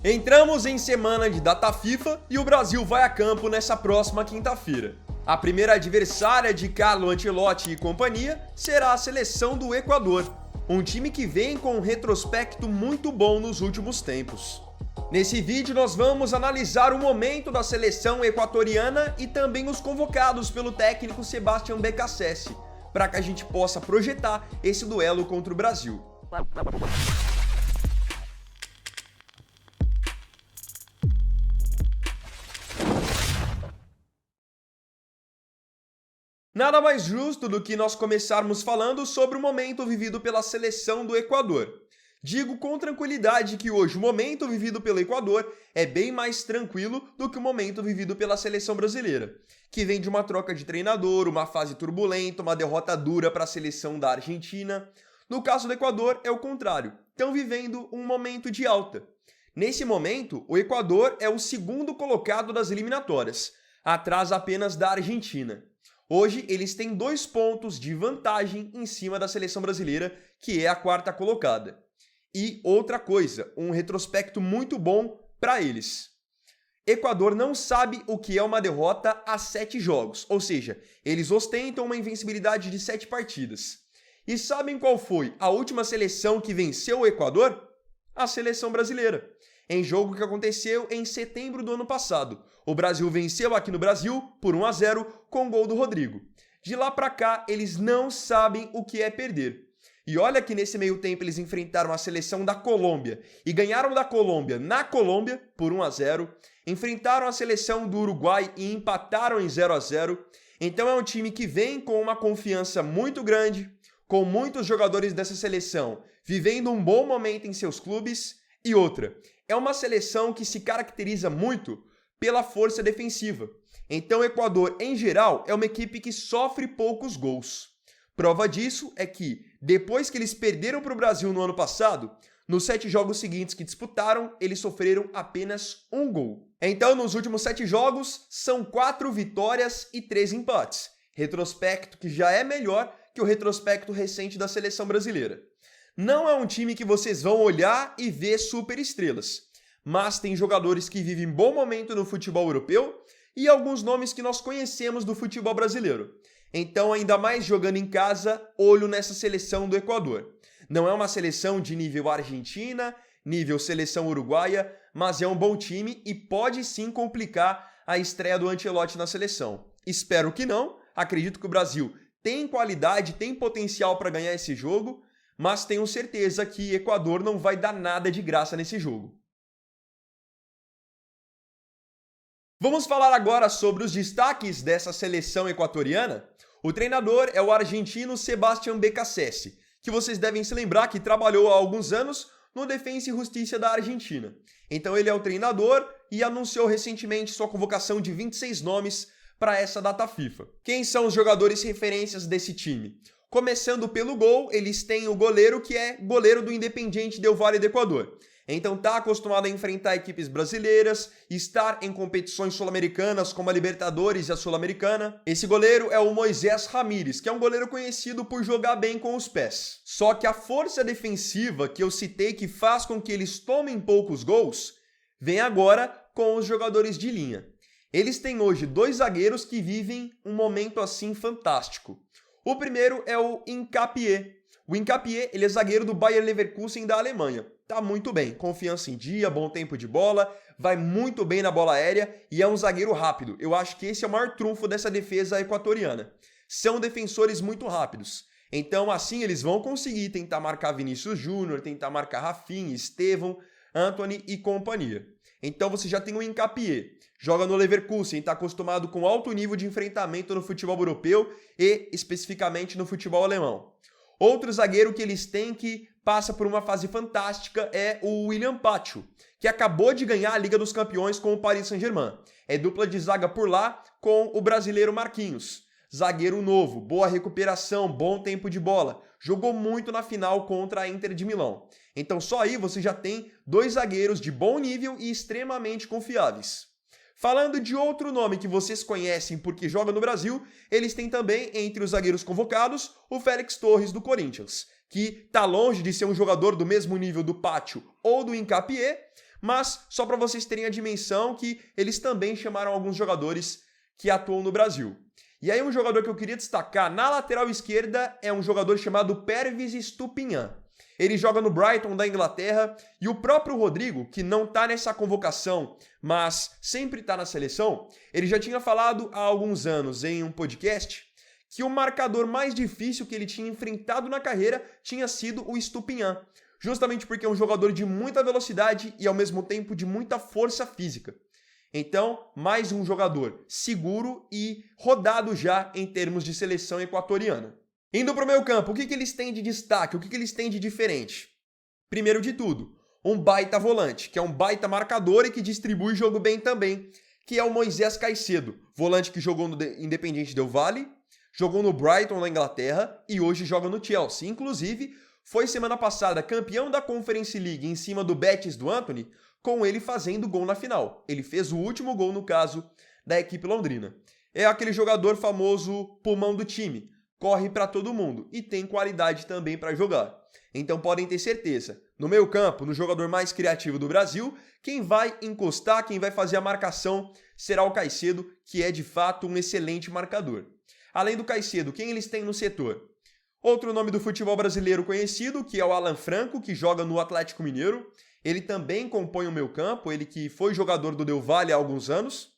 Entramos em semana de data FIFA e o Brasil vai a campo nessa próxima quinta-feira. A primeira adversária de Carlo Ancelotti e companhia será a seleção do Equador, um time que vem com um retrospecto muito bom nos últimos tempos. Nesse vídeo nós vamos analisar o momento da seleção equatoriana e também os convocados pelo técnico Sebastián Beccacece, para que a gente possa projetar esse duelo contra o Brasil. Nada mais justo do que nós começarmos falando sobre o momento vivido pela seleção do Equador. Digo com tranquilidade que hoje o momento vivido pelo Equador é bem mais tranquilo do que o momento vivido pela seleção brasileira, que vem de uma troca de treinador, uma fase turbulenta, uma derrota dura para a seleção da Argentina. No caso do Equador é o contrário, estão vivendo um momento de alta. Nesse momento, o Equador é o segundo colocado das eliminatórias, atrás apenas da Argentina. Hoje, eles têm 2 pontos de vantagem em cima da seleção brasileira, que é a quarta colocada. E outra coisa, um retrospecto muito bom para eles. Equador não sabe o que é uma derrota a 7 jogos, ou seja, eles ostentam uma invencibilidade de 7 partidas. E sabem qual foi a última seleção que venceu o Equador? A seleção brasileira. Em jogo que aconteceu em setembro do ano passado. O Brasil venceu aqui no Brasil por 1-0 com o gol do Rodrigo. De lá pra cá, eles não sabem o que é perder. E olha que nesse meio tempo eles enfrentaram a seleção da Colômbia e ganharam da Colômbia na Colômbia por 1-0. Enfrentaram a seleção do Uruguai e empataram em 0-0. Então é um time que vem com uma confiança muito grande, com muitos jogadores dessa seleção vivendo um bom momento em seus clubes. E outra, é uma seleção que se caracteriza muito pela força defensiva. Então o Equador, em geral, é uma equipe que sofre poucos gols. Prova disso é que, depois que eles perderam para o Brasil no ano passado, nos 7 jogos seguintes que disputaram, eles sofreram apenas 1 gol. Então, nos últimos 7 jogos, são 4 vitórias e 3 empates. Retrospecto que já é melhor que o retrospecto recente da seleção brasileira. Não é um time que vocês vão olhar e ver super estrelas, mas tem jogadores que vivem bom momento no futebol europeu e alguns nomes que nós conhecemos do futebol brasileiro. Então, ainda mais jogando em casa, olho nessa seleção do Equador. Não é uma seleção de nível Argentina, nível seleção uruguaia, mas é um bom time e pode sim complicar a estreia do Ancelotti na seleção. Espero que não, acredito que o Brasil tem qualidade, tem potencial para ganhar esse jogo, mas tenho certeza que Equador não vai dar nada de graça nesse jogo. Vamos falar agora sobre os destaques dessa seleção equatoriana. O treinador é o argentino Sebastián Beccacece, que vocês devem se lembrar que trabalhou há alguns anos no Defensa e Justiça da Argentina. Então ele é o treinador e anunciou recentemente sua convocação de 26 nomes para essa data FIFA. Quem são os jogadores referências desse time? Começando pelo gol, eles têm o goleiro que é goleiro do Independiente Del Valle do Equador. Então está acostumado a enfrentar equipes brasileiras, estar em competições sul-americanas como a Libertadores e a Sul-Americana. Esse goleiro é o Moisés Ramírez, que é um goleiro conhecido por jogar bem com os pés. Só que a força defensiva que eu citei que faz com que eles tomem poucos gols, vem agora com os jogadores de linha. Eles têm hoje 2 zagueiros que vivem um momento assim fantástico. O primeiro é o Hincapié. O Hincapié, ele é zagueiro do Bayer Leverkusen da Alemanha. Tá muito bem, confiança em dia, bom tempo de bola, vai muito bem na bola aérea e é um zagueiro rápido. Eu acho que esse é o maior trunfo dessa defesa equatoriana. São defensores muito rápidos. Então assim eles vão conseguir tentar marcar Vinícius Júnior, tentar marcar Rafinha, Estevão, Antony e companhia. Então você já tem o Hincapié. Joga no Leverkusen, está acostumado com alto nível de enfrentamento no futebol europeu e especificamente no futebol alemão. Outro zagueiro que eles têm que passa por uma fase fantástica é o William Pacho, que acabou de ganhar a Liga dos Campeões com o Paris Saint-Germain. É dupla de zaga por lá com o brasileiro Marquinhos. Zagueiro novo, boa recuperação, bom tempo de bola. Jogou muito na final contra a Inter de Milão. Então só aí você já tem 2 zagueiros de bom nível e extremamente confiáveis. Falando de outro nome que vocês conhecem porque joga no Brasil, eles têm também, entre os zagueiros convocados, o Félix Torres do Corinthians, que está longe de ser um jogador do mesmo nível do Pacho ou do Hincapié, mas só para vocês terem a dimensão que eles também chamaram alguns jogadores que atuam no Brasil. E aí um jogador que eu queria destacar na lateral esquerda é um jogador chamado Pervis Estupiñán. Ele joga no Brighton da Inglaterra e o próprio Rodrigo, que não tá nessa convocação, mas sempre tá na seleção, ele já tinha falado há alguns anos em um podcast que o marcador mais difícil que ele tinha enfrentado na carreira tinha sido o Estupiñán, justamente porque é um jogador de muita velocidade e ao mesmo tempo de muita força física. Então, mais um jogador seguro e rodado já em termos de seleção equatoriana. Indo para o meio campo, o que eles têm de destaque? O que eles têm de diferente? Primeiro de tudo, um baita volante, que é um baita marcador e que distribui jogo bem também, que é o Moisés Caicedo, volante que jogou no Independiente del Valle, jogou no Brighton na Inglaterra e hoje joga no Chelsea. Inclusive, foi semana passada campeão da Conference League em cima do Betis do Antony, com ele fazendo gol na final. Ele fez o último gol, no caso, da equipe londrina. É aquele jogador famoso pulmão do time. Corre para todo mundo e tem qualidade também para jogar. Então podem ter certeza, no meio campo, no jogador mais criativo do Brasil, quem vai encostar, quem vai fazer a marcação será o Caicedo, que é de fato um excelente marcador. Além do Caicedo, quem eles têm no setor? Outro nome do futebol brasileiro conhecido, que é o Alan Franco, que joga no Atlético Mineiro. Ele também compõe o meio campo, ele que foi jogador do Del Valle há alguns anos.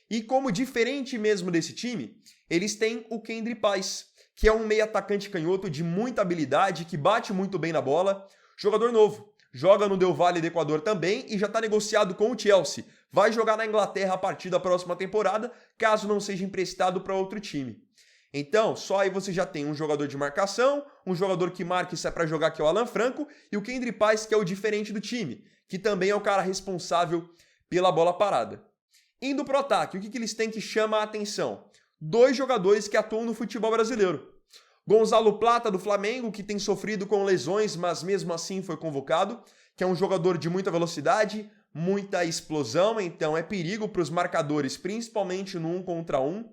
E como diferente mesmo desse time, eles têm o Kendry Páez, que é um meio atacante canhoto de muita habilidade, que bate muito bem na bola. Jogador novo, joga no Del Valle do Equador também e já está negociado com o Chelsea. Vai jogar na Inglaterra a partir da próxima temporada, caso não seja emprestado para outro time. Então, só aí você já tem um jogador de marcação, um jogador que marca e sai para jogar, que é o Alan Franco, e o Kendry Páez, que é o diferente do time, que também é o cara responsável pela bola parada. Indo pro ataque, o que eles têm que chama a atenção? 2 jogadores que atuam no futebol brasileiro. Gonzalo Plata, do Flamengo, que tem sofrido com lesões, mas mesmo assim foi convocado, que é um jogador de muita velocidade, muita explosão, então é perigo para os marcadores, principalmente no 1 contra 1.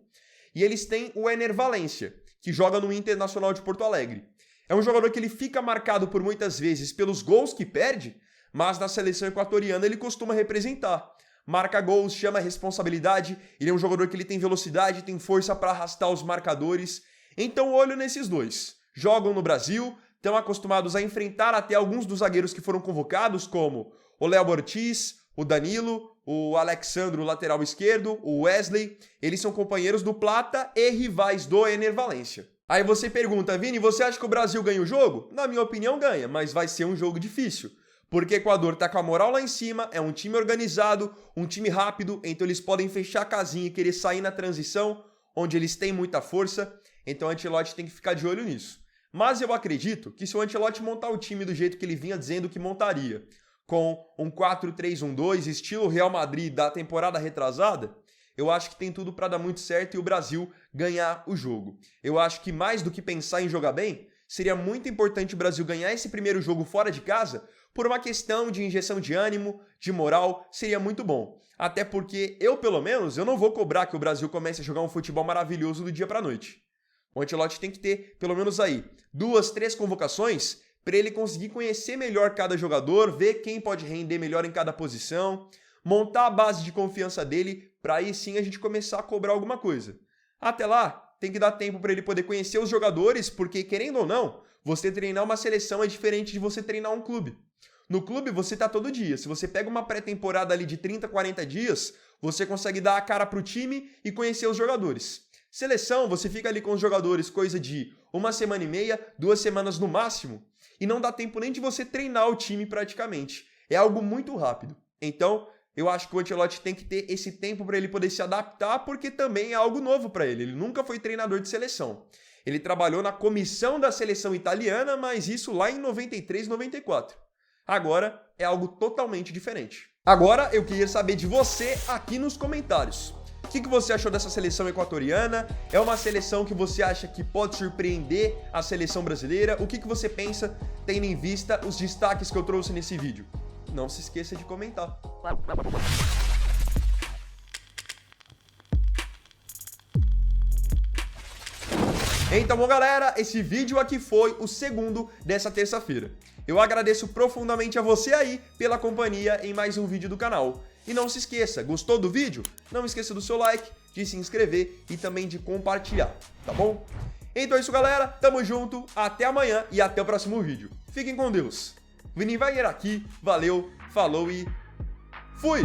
E eles têm o Ener Valencia, que joga no Internacional de Porto Alegre. É um jogador que ele fica marcado por muitas vezes pelos gols que perde, mas na seleção equatoriana ele costuma representar. Marca gols, chama a responsabilidade, ele é um jogador que ele tem velocidade, tem força para arrastar os marcadores. Então olho nesses dois. Jogam no Brasil, estão acostumados a enfrentar até alguns dos zagueiros que foram convocados, como o Léo Ortiz, o Danilo, o Alexandro, lateral esquerdo, o Wesley. Eles são companheiros do Plata e rivais do Ener Valencia. Aí você pergunta, Vini, você acha que o Brasil ganha o jogo? Na minha opinião ganha, mas vai ser um jogo difícil. Porque o Equador tá com a moral lá em cima, é um time organizado, um time rápido, então eles podem fechar a casinha e querer sair na transição, onde eles têm muita força, então o Ancelotti tem que ficar de olho nisso. Mas eu acredito que se o Ancelotti montar o time do jeito que ele vinha dizendo que montaria, com um 4-3-1-2, estilo Real Madrid da temporada retrasada, eu acho que tem tudo para dar muito certo e o Brasil ganhar o jogo. Eu acho que mais do que pensar em jogar bem, seria muito importante o Brasil ganhar esse primeiro jogo fora de casa, por uma questão de injeção de ânimo, de moral, seria muito bom. Até porque eu, pelo menos, eu não vou cobrar que o Brasil comece a jogar um futebol maravilhoso do dia para a noite. O Ancelotti tem que ter, pelo menos aí, 2, 3 convocações para ele conseguir conhecer melhor cada jogador, ver quem pode render melhor em cada posição, montar a base de confiança dele, para aí sim a gente começar a cobrar alguma coisa. Até lá, tem que dar tempo para ele poder conhecer os jogadores, porque, querendo ou não, você treinar uma seleção é diferente de você treinar um clube. No clube você tá todo dia. Se você pega uma pré-temporada ali de 30, 40 dias, você consegue dar a cara pro time e conhecer os jogadores. Seleção, você fica ali com os jogadores coisa de 1 semana e meia, 2 semanas no máximo, e não dá tempo nem de você treinar o time praticamente. É algo muito rápido. Então, eu acho que o Ancelotti tem que ter esse tempo para ele poder se adaptar, porque também é algo novo para ele. Ele nunca foi treinador de seleção. Ele trabalhou na comissão da seleção italiana, mas isso lá em 93, 94. Agora é algo totalmente diferente. Agora eu queria saber de você aqui nos comentários. O que você achou dessa seleção equatoriana? É uma seleção que você acha que pode surpreender a seleção brasileira? O que você pensa, tendo em vista os destaques que eu trouxe nesse vídeo? Não se esqueça de comentar. Então, bom, galera, esse vídeo aqui foi o segundo dessa terça-feira. Eu agradeço profundamente a você aí pela companhia em mais um vídeo do canal. E não se esqueça, gostou do vídeo? Não esqueça do seu like, de se inscrever e também de compartilhar, tá bom? Então é isso, galera. Tamo junto, até amanhã e até o próximo vídeo. Fiquem com Deus. Vini Wagner aqui, valeu, falou e fui!